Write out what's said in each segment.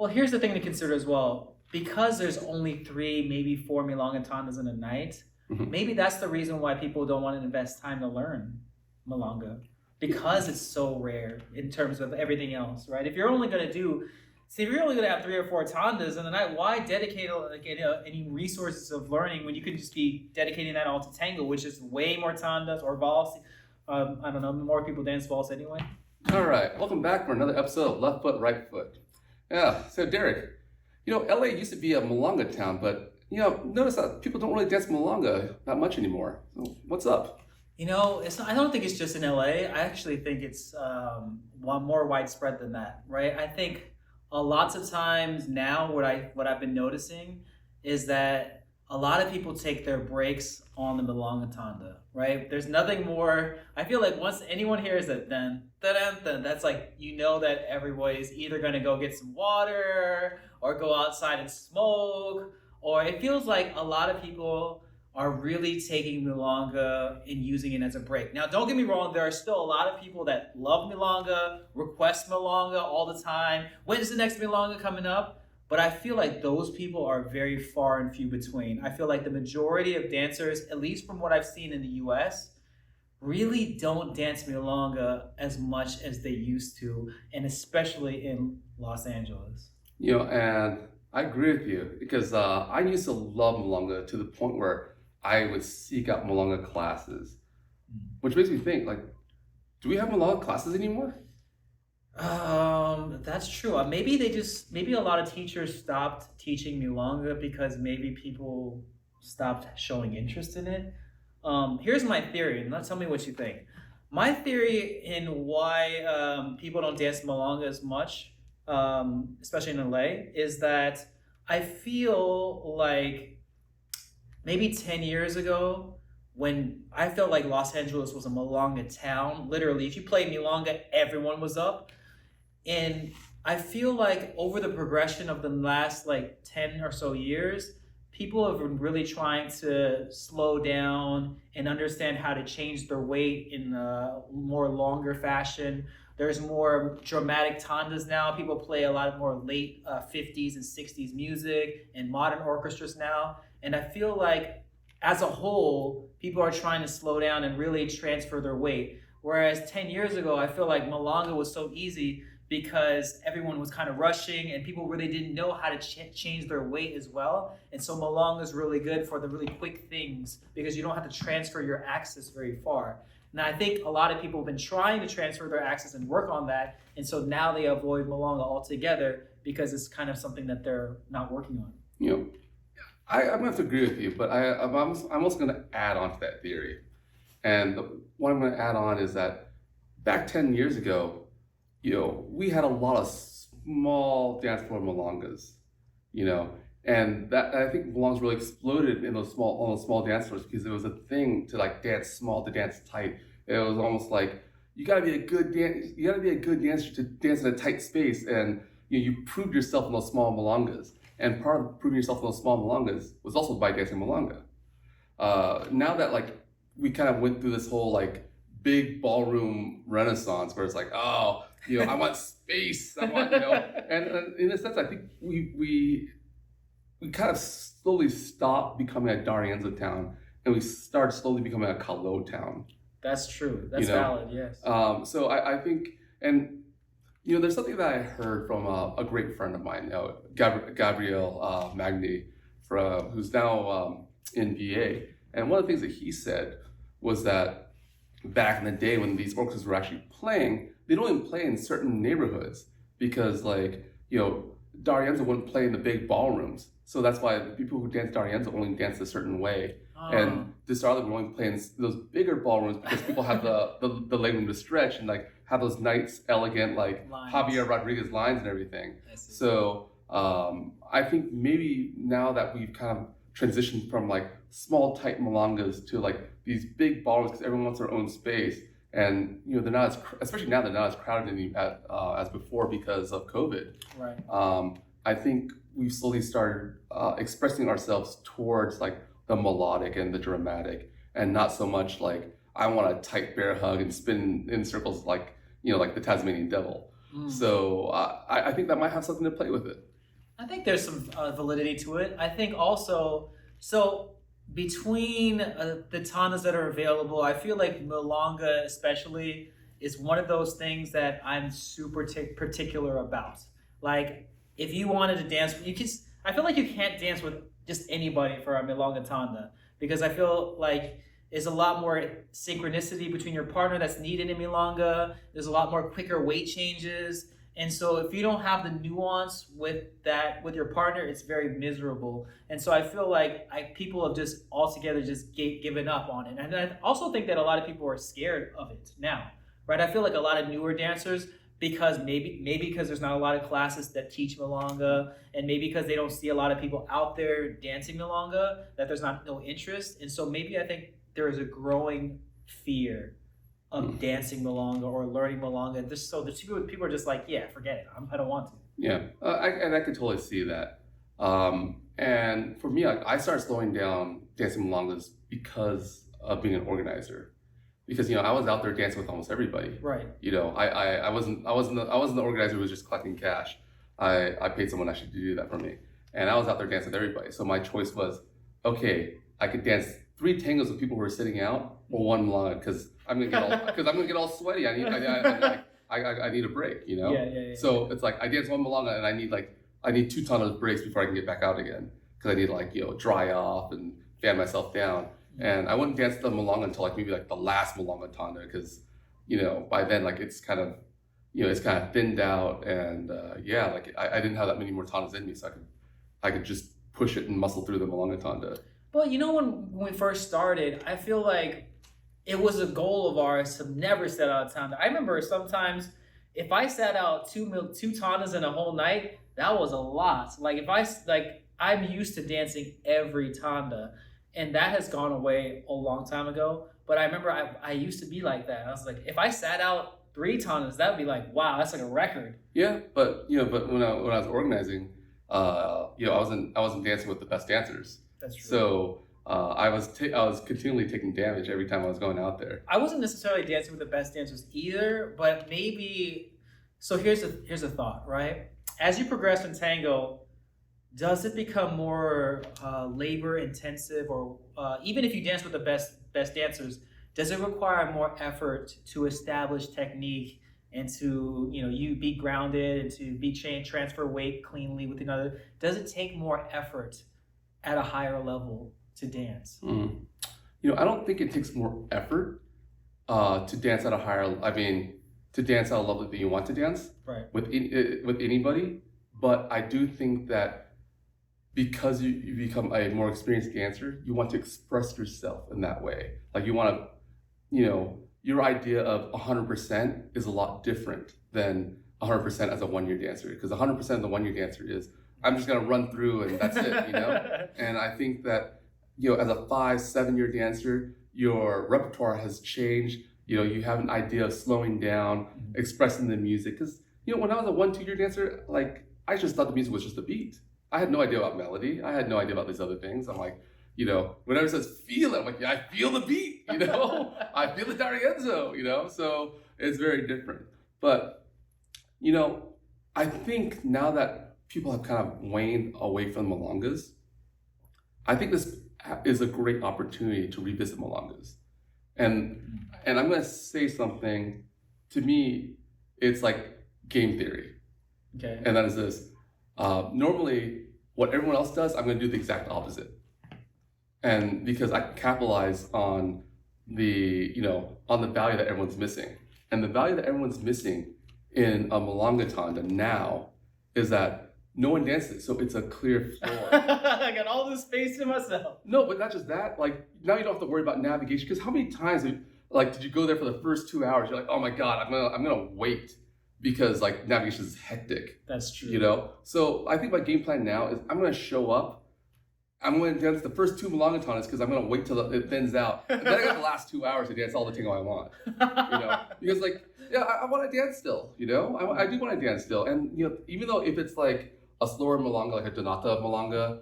Well, here's the thing to consider as well. Because there's only 3, maybe 4 Milonga tandas in a night, maybe that's the reason why people don't want to invest time to learn Milonga. Because it's so rare in terms of everything else, right? If you're only going to do, see, if you're only going to have 3 or 4 tandas in the night, why dedicate any resources of learning when you could just be dedicating that all to tango, which is way more tandas or vals. I don't know, more people dance vals anyway. All right, welcome back for another episode of Left Foot, Right Foot. Yeah, so Derek, LA used to be a Milonga town, but notice that people don't really dance Milonga that much anymore. So what's up? It's not, I don't think it's just in LA. I actually think it's more widespread than that, right? I think lots of times now what I've been noticing is that a lot of people take their breaks on the Milonga tanda, right? There's nothing more. I feel like once anyone hears it, then that's like, that everybody's either going to go get some water or go outside and smoke, or it feels like a lot of people are really taking Milonga and using it as a break. Now, don't get me wrong, there are still a lot of people that love Milonga, request Milonga all the time. When's the next Milonga coming up? But I feel like those people are very far and few between. I feel like the majority of dancers, at least from what I've seen in the US, really don't dance Milonga as much as they used to, and especially in Los Angeles. And I agree with you because I used to love Milonga to the point where I would seek out Milonga classes, which makes me think, like, do we have Milonga classes anymore? That's true. Maybe a lot of teachers stopped teaching Milonga because maybe people stopped showing interest in it. Here's my theory, and tell me what you think. My theory in why people don't dance Milonga as much, especially in LA, is that I feel like maybe 10 years ago, when I felt like Los Angeles was a Milonga town, literally, if you played Milonga, everyone was up. And I feel like over the progression of the last 10 or so years, people have been really trying to slow down and understand how to change their weight in a more longer fashion. There's more dramatic tandas now. People play a lot more late 50s and 60s music and modern orchestras now. And I feel like as a whole, people are trying to slow down and really transfer their weight. Whereas 10 years ago, I feel like Milonga was so easy because everyone was kind of rushing and people really didn't know how to change their weight as well. And so Milonga is really good for the really quick things because you don't have to transfer your axis very far. Now, I think a lot of people have been trying to transfer their axis and work on that. And so now they avoid Milonga altogether because it's kind of something that they're not working on. I'm going to have to agree with you, but I'm also going to add on to that theory. And what I'm going to add on is that back 10 years ago, we had a lot of small dance floor Milongas, and that I think Milongas really exploded in those small dance floors because it was a thing to dance small, to dance tight. It was almost like you got to be a good dancer to dance in a tight space, and you proved yourself in those small Milongas. And part of proving yourself in those small Milongas was also by dancing Milonga. Now that we kind of went through this whole big ballroom renaissance where it's I want space, I want, and in a sense, I think we kind of slowly stopped becoming a Darienzo town and we started slowly becoming a Calo town. That's true. That's valid, yes. So I think, and there's something that I heard from a great friend of mine, Gabriel Magni, who's now in VA. And one of the things that he said was that back in the day when these orchestras were actually playing, they'd only play in certain neighborhoods because Darienzo wouldn't play in the big ballrooms. So that's why the people who dance Darienzo only dance a certain way. And DiSarlo would only play in those bigger ballrooms because people have the leg room to stretch and have those nice, elegant lines. Javier Rodriguez lines and everything. So I think maybe now that we've kind of transitioned from small tight Milongas to these big ballrooms because everyone wants their own space, and they're not especially now they're not as crowded as before because of COVID. Right. I think we've slowly started expressing ourselves towards the melodic and the dramatic, and not so much I want a tight bear hug and spin in circles like the Tasmanian devil. So I think that might have something to play with it. I think there's some validity to it. I think also, so between the tandas that are available, I feel like Milonga especially is one of those things that I'm super particular about. Like, if you wanted to dance, you can. I feel like you can't dance with just anybody for a Milonga tanda because I feel like there's a lot more synchronicity between your partner that's needed in Milonga. There's a lot more quicker weight changes. And so if you don't have the nuance with that with your partner, it's very miserable. And so I feel like people have just altogether just given up on it. And I also think that a lot of people are scared of it now, right? I feel like a lot of newer dancers, because maybe because there's not a lot of classes that teach Milonga, and maybe because they don't see a lot of people out there dancing Milonga, that there's no interest. And so maybe I think there is a growing fear of dancing Milonga or learning Milonga. So the people are just like, yeah, forget it. I don't want to. Yeah, I could totally see that. And for me, I started slowing down dancing Milongas because of being an organizer. Because I was out there dancing with almost everybody. Right. I wasn't the organizer who was just collecting cash. I paid someone actually to do that for me, and I was out there dancing with everybody. So my choice was, okay, I could dance 3 tangos with people who were sitting out, or 1 Milonga because I'm gonna get all sweaty. I need a break. Yeah. So it's like I dance 1 Milonga and I need 2 tandas breaks before I can get back out again because I need dry off and fan myself down. And I wouldn't dance the Milonga until maybe the last Milonga tanda because by then it's kind of it's kind of thinned out, and I didn't have that many more tandas in me, so I could just push it and muscle through the Milonga tanda. Well, when we first started, I feel like it was a goal of ours to never set out a tanda. I remember sometimes if I sat out two tandas in a whole night, that was a lot. I'm used to dancing every tanda, and that has gone away a long time ago. But I remember I used to be like that. I was like, if I sat out 3 tandas, that would be like, wow, that's like a record. Yeah, but when I was organizing, I wasn't dancing with the best dancers. That's true. So I was continually taking damage every time I was going out there. I wasn't necessarily dancing with the best dancers either, but maybe. So here's a thought, right? As you progress in tango, does it become more labor intensive, or even if you dance with the best dancers, does it require more effort to establish technique and to you be grounded and to transfer weight cleanly with another? Does it take more effort at a higher level to dance? I don't think it takes more effort to dance at a higher. To dance at a level that you want to dance, right, with anybody. But I do think that because you become a more experienced dancer, you want to express yourself in that way. Like you want to, your idea of 100% is a lot different than 100% as a 1-year dancer. Because 100% of the 1-year dancer is, I'm just gonna run through and that's it, And I think that, as a 5-7-year dancer, your repertoire has changed. You have an idea of slowing down, expressing the music. Because, when I was a 1-2-year dancer, I just thought the music was just a beat. I had no idea about melody. I had no idea about these other things. I'm like, whenever it says feel it, I'm like, yeah, I feel the beat, I feel the Darienzo, So it's very different. But, I think now that people have kind of waned away from Milongas, I think this is a great opportunity to revisit Milongas. And I'm going to say something, to me, it's like game theory. Okay. And that is this. Normally, what everyone else does, I'm going to do the exact opposite. And because I can capitalize on the value that everyone's missing. And the value that everyone's missing in a Milonga tanda now is that no one dances, so it's a clear floor. I got all this space to myself. No, but not just that. Now you don't have to worry about navigation. Because how many times did you go there for the first 2 hours? You're like, oh my god, I'm gonna wait because navigation is hectic. That's true. So I think my game plan now is I'm gonna show up. I'm going to dance the first 2 Milonga tandas because I'm going to wait till it thins out. And then I got the last 2 hours to dance all the tango I want. Because I want to dance still. I do want to dance still. And even though if it's a slower Milonga, like a Donata Milonga,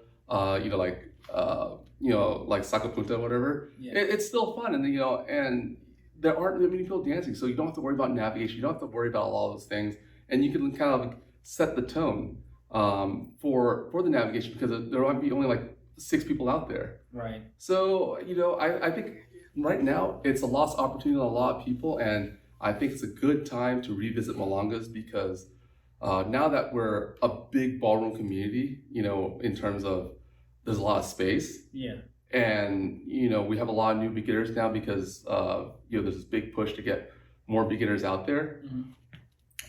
like Sacapunta or whatever, yeah, it's still fun. And and there aren't that many people dancing, so you don't have to worry about navigation. You don't have to worry about all those things, and you can kind of set the tone. for the navigation, because there might be only like 6 people out there. Right. So, I think right now it's a lost opportunity on a lot of people, and I think it's a good time to revisit Milongas, because now that we're a big ballroom community, in terms of there's a lot of space. Yeah. And, we have a lot of new beginners now because, there's this big push to get more beginners out there. Mm-hmm.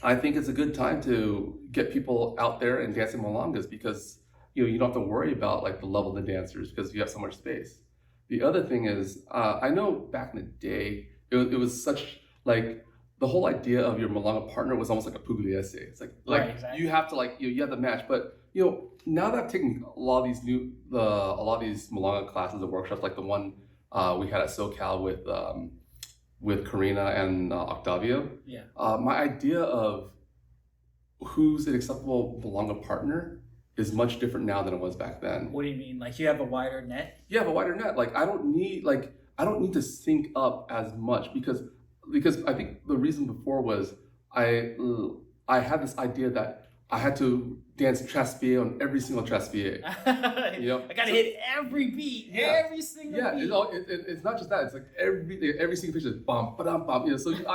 I think it's a good time to get people out there and dancing Milongas, because, you don't have to worry about like the level of the dancers because you have so much space. The other thing is, I know back in the day, it was such like, the whole idea of your Milonga partner was almost like a Pugliese. It's like Right, exactly. you have to you have to match. But now that I've taken a lot of these Milonga classes and workshops, like the one we had at SoCal with Karina and Octavio. Yeah. My idea of who's an acceptable Milonga partner is much different now than it was back then. What do you mean? Like you have a wider net? You have a wider net. Like I don't need to sync up as much, because I think the reason before was I had this idea that I had to dance traspié on every single traspié. I gotta hit every beat, every single beat. It's not just that. It's like every single picture is bum, ba-dum, bum. So dude,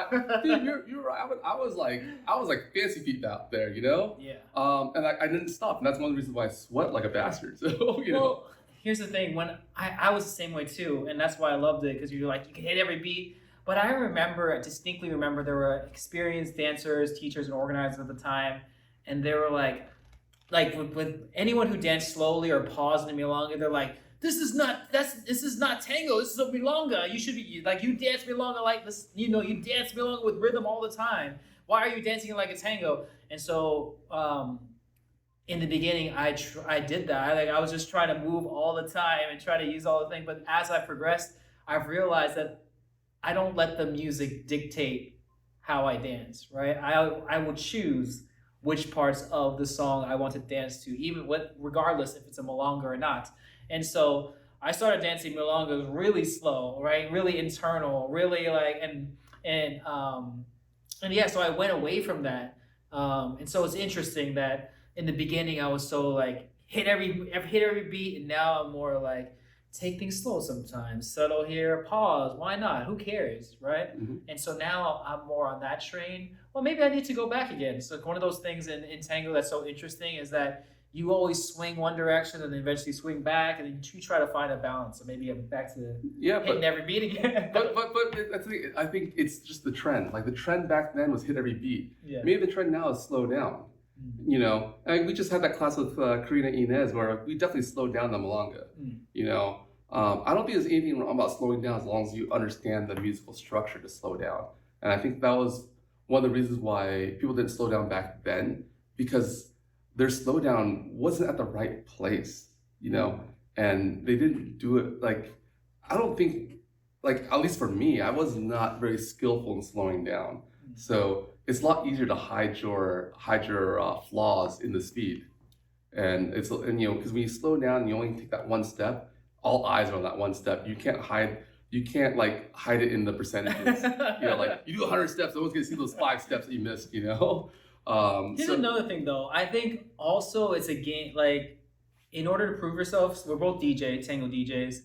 you're right. I was like fancy feet out there, Yeah. And I didn't stop, and that's one of the reasons why I sweat like a bastard. So Well, here's the thing. When I was the same way too, and that's why I loved it, because you're like you can hit every beat. But I distinctly remember there were experienced dancers, teachers, and organizers at the time, and they were like with anyone who danced slowly or paused in a milonga, they're like, this is not tango. This is a milonga. You should be like, you dance milonga like this. You dance milonga with rhythm all the time. Why are you dancing it like a tango? And so in the beginning, I did that. I was just trying to move all the time and try to use all the things. But as I progressed, I've realized that I don't let the music dictate how I dance, right? I will choose which parts of the song I want to dance to, regardless if it's a milonga or not. And so I started dancing milongas really slow, right? Really internal, really like, and yeah, so I went away from that. And so it's interesting that in the beginning I was so like, hit every beat, and now I'm more like, take things slow sometimes, settle here, pause, why not? Who cares, right? Mm-hmm. And so now I'm more on that train. Well, maybe I need to go back again. So one of those things in tango that's so interesting is that you always swing one direction and then eventually swing back, and then you try to find a balance. So maybe I'm back to hitting every beat again. but I think it's just the trend. Like the trend back then was hit every beat. Yeah. Maybe the trend now is slow down. And we just had that class with Karina Inez where we definitely slowed down the milonga. I don't think there's anything wrong about slowing down as long as you understand the musical structure to slow down. And I think that was one of the reasons why people didn't slow down back then, because their slowdown wasn't at the right place, and they didn't do it I don't think, at least for me, I was not very skillful in slowing down. So it's a lot easier to hide your flaws in the speed, and because when you slow down and you only take that one step, all eyes are on that one step. You can't hide it in the percentages. You do 100 steps, no one's gonna see those 5 steps that you missed. Here's another thing though. I think also it's a game. Like, in order to prove yourself, we're both tango DJs.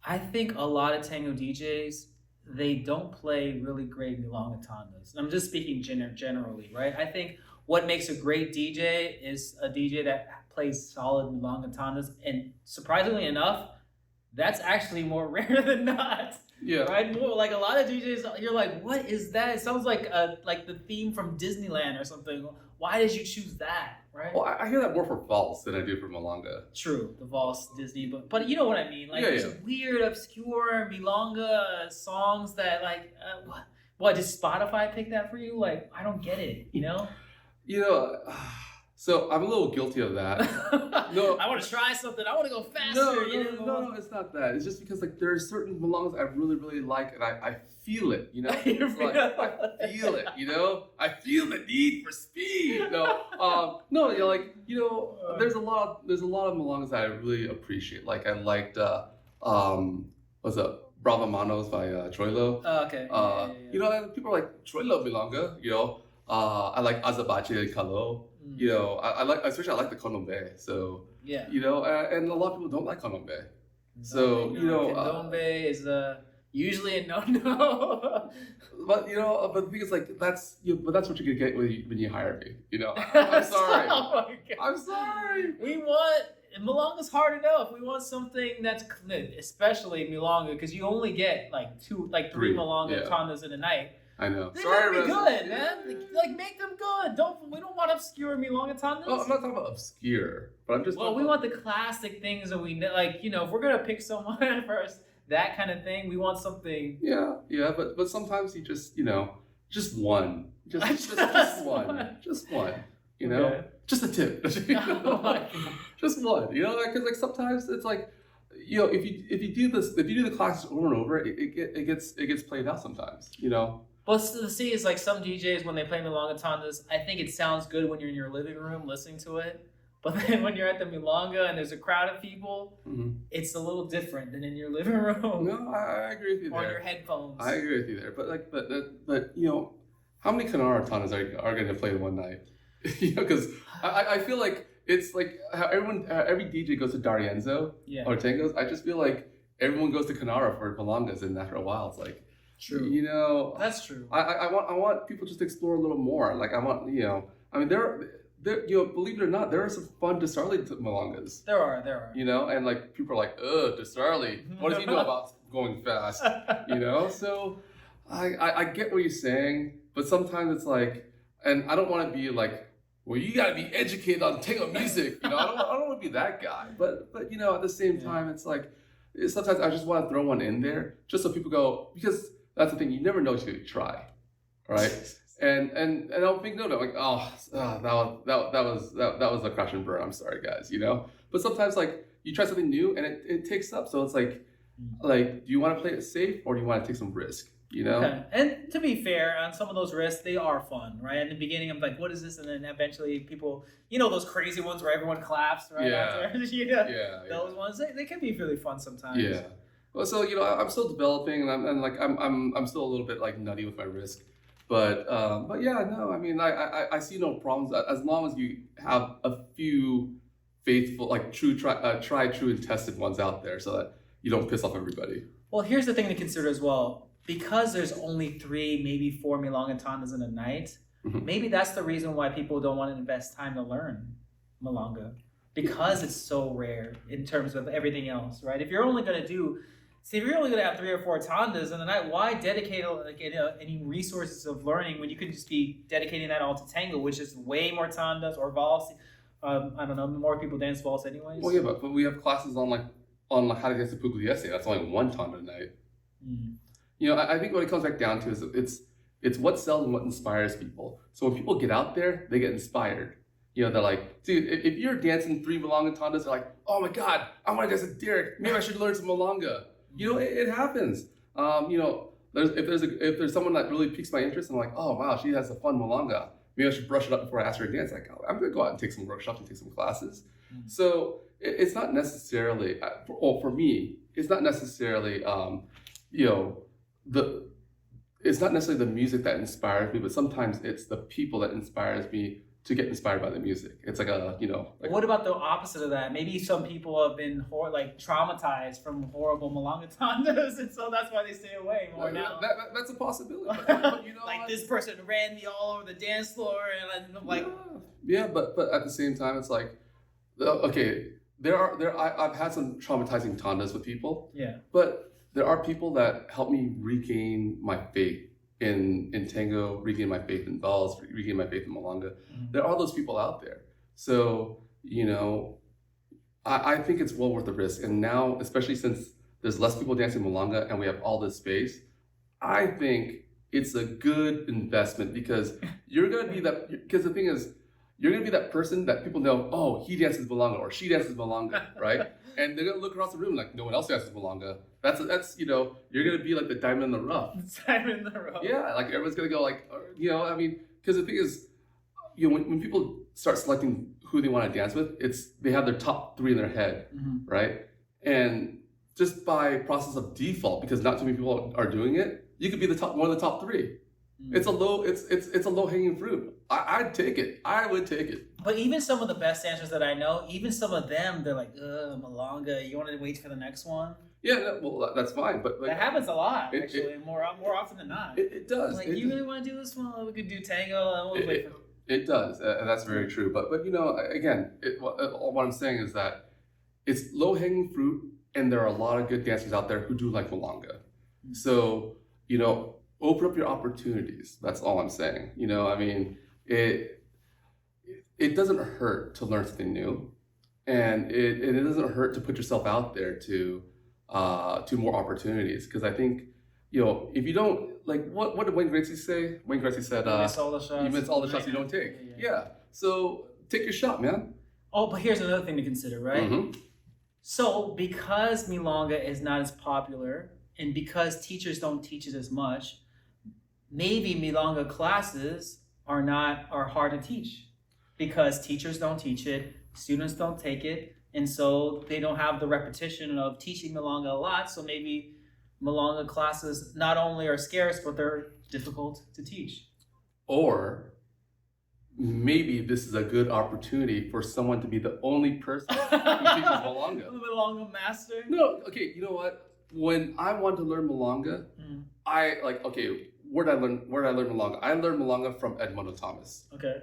I think a lot of tango DJs, they don't play really great milonga tandas. I'm just speaking generally, right? I think what makes a great DJ is a DJ that plays solid milonga tandas, and surprisingly enough, that's actually more rare than not. Yeah. Right? More like a lot of DJs, you're like, what is that? It sounds like the theme from Disneyland or something. Why did you choose that? Right? Well, I hear that more for valse than I do for milonga. True, the valse, Disney, but you know what I mean. Like, there's weird, obscure milonga songs that what did Spotify pick that for you? Like, I don't get it. So I'm a little guilty of that. No, I want to try something. I want to go faster. No, it's not that. It's just because there are certain milongas I really, really like, and I feel it. I feel it. I feel the need for speed. There's a lot of milongas that I really appreciate. Like I liked what's up, Brava Manos by Troilo. Okay. People are like Troilo milonga. I like Azabache and Calo. You know, I like, especially I like the candombe. So, Yeah. you know, and a lot of people don't like candombe. So, you know, candombe is usually a no-no. but you know, but the thing is, like, that's but that's what you're gonna get when you hire me. You know, I'm sorry. Oh my God. I'm sorry. We want Milonga's hard enough. We want something that's especially Milonga because you only get like three Milonga tandas in a night. I know. They Sorry, better be good, man. Like make them good. We don't want obscure Milonga tandas. Oh, I'm not talking about obscure, but I'm just. Well, we want the classic things that we know. Like, you know, if we're gonna pick someone first, that kind of thing, we want something. Yeah, but sometimes you just, you know, just one, just one, you know, Okay. just a tip. Oh my God. Just one, you know, because like sometimes it's like, you know, if you do the classes over and over, it gets played out sometimes, you know. Well, the see is like some DJs when they play Milonga tandas, I think it sounds good when you're in your living room listening to it. But then when you're at the Milonga and there's a crowd of people, it's a little different than in your living room. No, I agree with you there. Or your headphones. I agree with you there. But like, but you know, how many Canaro tandas are going to play in one night? You know, because I feel like it's like how every DJ goes to Darienzo or Tangos. I just feel like everyone goes to Canaro for Milongas, and after a while, it's like, true. You know, that's true. I want people just to explore a little more. Like I want, you know, I mean there, you know, believe it or not, there are some fun DiSarlo Milongas. There are. You know, and like people are like, DiSarlo, what does he know about going fast? You know, so I get what you're saying, but sometimes it's like, and I don't want to be like, well, you got to be educated on tango music. You know, I don't want to be that guy. But you know, at the same time, it's like sometimes I just want to throw one in there just so people go, because that's the thing, you never know until you try, right? And I don't think no, like that was a crash and burn. I'm sorry, guys, you know. But sometimes like you try something new and it takes up. So it's like do you want to play it safe or do you want to take some risk? You know. Okay. And to be fair, on some of those risks, they are fun, right? In the beginning, I'm like, what is this? And then eventually, people, you know, those crazy ones where everyone claps, right? Yeah. After, those ones, they can be really fun sometimes. Yeah. Well, so you know, I'm still developing, and I'm still a little bit like nutty with my risk. But yeah, no, I mean, I see no problems as long as you have a few faithful, like tried, true, and tested ones out there, so that you don't piss off everybody. Well, here's the thing to consider as well. Because there's only 3, maybe 4 Milonga tandas in a night, maybe that's the reason why people don't want to invest time to learn Milonga. Because it's so rare in terms of everything else, right? If you're only going to have 3 or 4 tandas in a night, why dedicate any resources of learning when you could just be dedicating that all to tango, which is way more tandas or vals. I don't know, more people dance vals anyways. Well, yeah, but we have classes on how to dance the Pugliese. That's only one tanda a night. You know, I think what it comes back down to is it's what sells and what inspires people. So when people get out there, they get inspired. You know, they're like, dude, if you're dancing 3 Milonga tandas, they're like, oh my God, I want to dance with Derek. Maybe I should learn some Milonga. You know, it happens. You know, if there's someone that really piques my interest, and I'm like, oh wow, she has a fun Milonga. Maybe I should brush it up before I ask her to dance. Like, I'm gonna go out and take some workshops and take some classes. So it's not necessarily, for me, it's not necessarily, you know, it's not necessarily the music that inspires me, but sometimes it's the people that inspires me to get inspired by the music. It's like a, you know. Like, what about the opposite of that? Maybe some people have been traumatized from horrible Milonga tandas, and so that's why they stay away more now. That's a possibility. But, you know, like this person ran me all over the dance floor, and I'm like, yeah, but at the same time, it's like, okay, I've had some traumatizing tandas with people. Yeah. But there are people that help me regain my faith in tango, regain my faith in vals, regain my faith in Milonga. There are those people out there. So, you know, I think it's well worth the risk. And now, especially since there's less people dancing Milonga and we have all this space, I think it's a good investment because you're going to be that, because the thing is, you're going to be that person that people know, oh, he dances Milonga or she dances Milonga, right? And they're going to look across the room like, no one else dances Milonga. That's you know, you're going to be like the diamond in the rough. Diamond in the rough. Yeah, like everyone's going to go like, you know, I mean, because the thing is, you know, when people start selecting who they want to dance with, they have their top 3 in their head, right? And just by process of default, because not too many people are doing it, you could be one of the top 3. It's a low hanging fruit. I'd take it. I would take it. But even some of the best dancers that I know, even some of them, they're like, ugh, Milonga, you want to wait for the next one? Yeah, no, well, that's fine. But like, That happens a lot, actually, more often than not. it does. Like, it, you really want to do this one? We could do tango. And we'll wait for... It does, and that's very true. But again, what I'm saying is that it's low hanging fruit, and there are a lot of good dancers out there who do like Milonga. So open up your opportunities. That's all I'm saying. I mean, it doesn't hurt to learn something new, and it doesn't hurt to put yourself out there to more opportunities. Because I think if you don't, like, what did Wayne Gretzky say? Wayne Gretzky said, you miss all the shots. You miss all the shots you don't take. Yeah. So take your shot, man. Oh, but here's another thing to consider, right? Mm-hmm. So because Milonga is not as popular, and because teachers don't teach it as much, maybe Milonga classes are hard to teach because teachers don't teach it, students don't take it, and so they don't have the repetition of teaching Milonga a lot. So maybe Milonga classes not only are scarce, but they're difficult to teach. Or maybe this is a good opportunity for someone to be the only person who teaches Milonga. The Milonga master? No, okay, you know what? When I wanted to learn Milonga, where did I learn Milonga? I learned Milonga from Edmundo Thomas. Okay.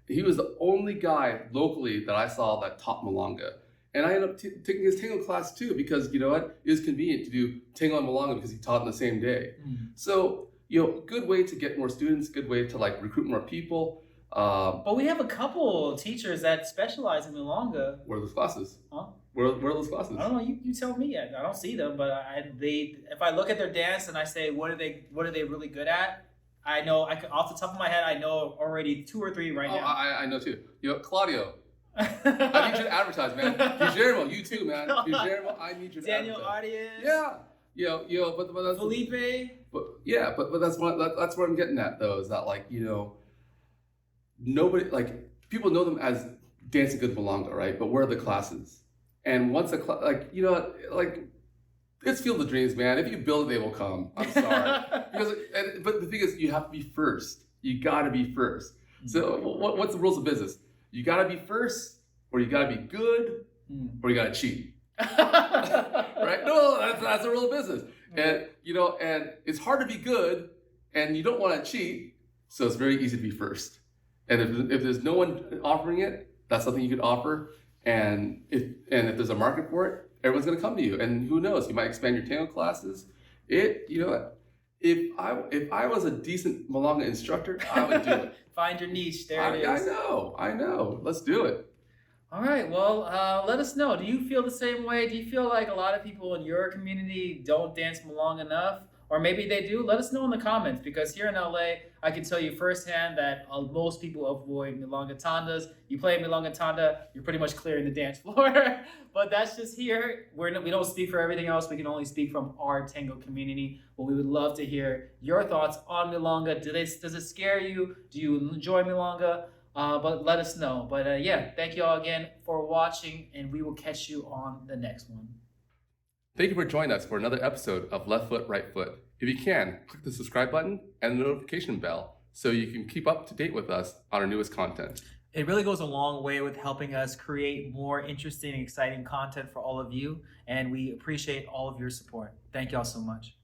He was the only guy locally that I saw that taught Milonga. And I ended up taking his tango class too, because you know what? It was convenient to do tango and Milonga because he taught on the same day. So, good way to get more students, good way to like recruit more people. But we have a couple teachers that specialize in Milonga. Where are those classes? Huh? Where are those classes? I don't know. You tell me. I don't see them, but if I look at their dance and I say what are they really good at, I know off the top of my head I know already 2 or 3 right now. I know too. Claudio. I need you to advertise, man. Guillermo, you too, man. Guillermo, I need you to Daniel advertise. Arias. Yeah. But that's Felipe. But that's what I'm getting at though, is that like nobody, like, people know them as dancing good Milonga, right? But where are the classes? And once it's Field of Dreams, man. If you build it, they will come. I'm sorry. But the thing is, you have to be first. You got to be first. So what's the rules of business? You got to be first, or you got to be good, or you got to cheat. Right? No, that's the rule of business. And and it's hard to be good, and you don't want to cheat, so it's very easy to be first. And if there's no one offering it, that's something you could offer. And if there's a market for it, everyone's going to come to you. And who knows? You might expand your tango classes. If I was a decent Milonga instructor, I would do it. Find your niche. There it is. I know. Let's do it. All right. Well, let us know. Do you feel the same way? Do you feel like a lot of people in your community don't dance Milonga enough? Or maybe they do? Let us know in the comments, because here in LA, I can tell you firsthand that most people avoid Milonga tandas. You play Milonga tanda, you're pretty much clearing the dance floor. But that's just here. We don't speak for everything else. We can only speak from our tango community. But we would love to hear your thoughts on Milonga. Does it scare you? Do you enjoy Milonga? But let us know. But thank you all again for watching, and we will catch you on the next one. Thank you for joining us for another episode of Left Foot, Right Foot. If you can, click the subscribe button and the notification bell so you can keep up to date with us on our newest content. It really goes a long way with helping us create more interesting and exciting content for all of you, and we appreciate all of your support. Thank you all so much.